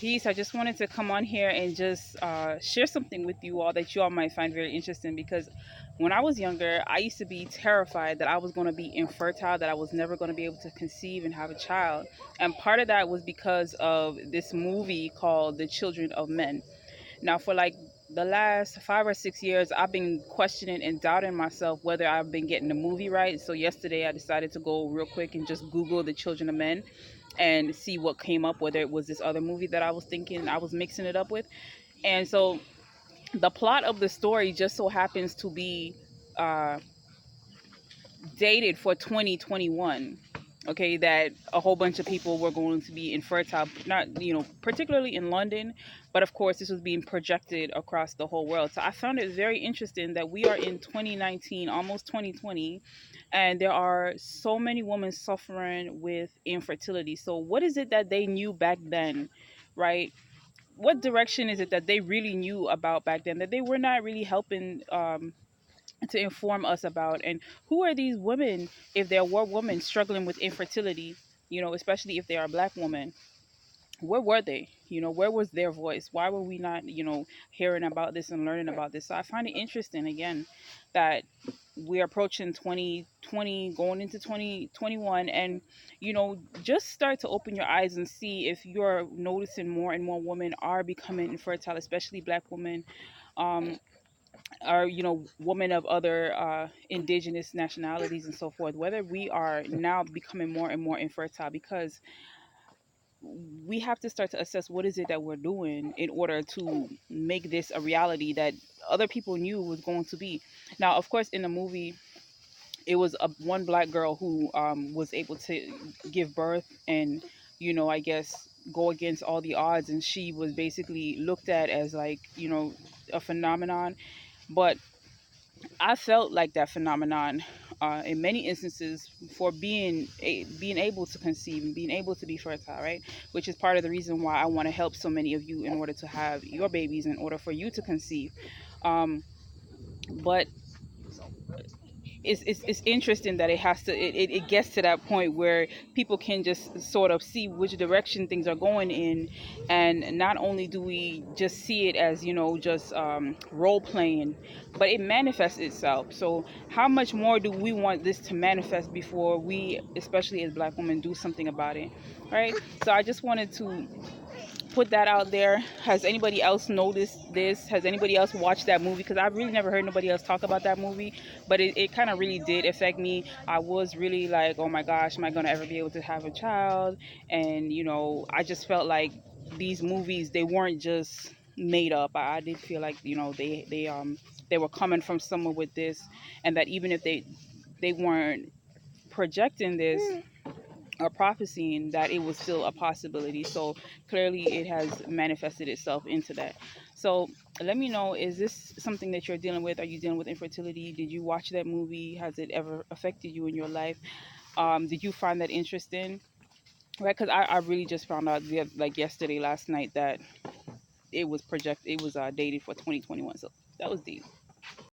Peace. I just wanted to come on here and just share something with you all that you all might find very interesting because when I was younger, I used to be terrified that I was going to be infertile, that I was never going to be able to conceive and have a child. And part of that was because of this movie called The Children of Men. Now, for like the last 5 or 6 years, I've been questioning and doubting myself whether I've been getting the movie right. So yesterday, I decided to go real quick and just Google The Children of Men and see what came up, whether it was this other movie that I was thinking I was mixing it up with. And so the plot of the story just so happens to be uh, dated for 2021. Okay, that a whole bunch of people were going to be infertile, not, particularly in London, but of course this was being projected across the whole world. So I found it very interesting that we are in 2019, almost 2020, and there are so many women suffering with infertility. So what is it that they knew back then, right? What direction is it that they really knew about back then that they were not really helping to inform us about? And who are these women, if there were women struggling with infertility, especially if they are Black women? Where were they? Where was their voice? Why were we not, hearing about this and learning about this? So I find it interesting, again, that we're approaching 2020, going into 2021, and just start to open your eyes and see if you're noticing more and more women are becoming infertile, especially Black women, um, are women of other indigenous nationalities and so forth, whether we are now becoming more and more infertile, because we have to start to assess what is it that we're doing in order to make this a reality that other people knew was going to be. Now, of course, in the movie, it was one Black girl who was able to give birth and, I guess, go against all the odds, and she was basically looked at as like, a phenomenon. But I felt like that phenomenon in many instances for being able to conceive and being able to be fertile, right? Which is part of the reason why I want to help so many of you in order to have your babies, in order for you to conceive. Um, but it's interesting that it gets to that point where people can just sort of see which direction things are going in, and not only do we just see it as just role playing, but it manifests itself. So how much more do we want this to manifest before we, especially as Black women, do something about it, right? So I just wanted to put that out there. Has anybody else noticed this? Has anybody else watched that movie? Because I've really never heard nobody else talk about that movie, but it kind of really did affect me. I was really like, oh my gosh, am I going to ever be able to have a child? And, I just felt like these movies, they weren't just made up. I did feel like, they were coming from somewhere with this, and that even if they weren't projecting this or prophesying, that it was still a possibility. So clearly it has manifested itself into that. So let me know, is this something that you're dealing with? Are you dealing with infertility? Did you watch that movie? Has it ever affected you in your life? Did you find that interesting? Right, because I really just found out like yesterday, last night, that it was dated for 2021. So that was deep.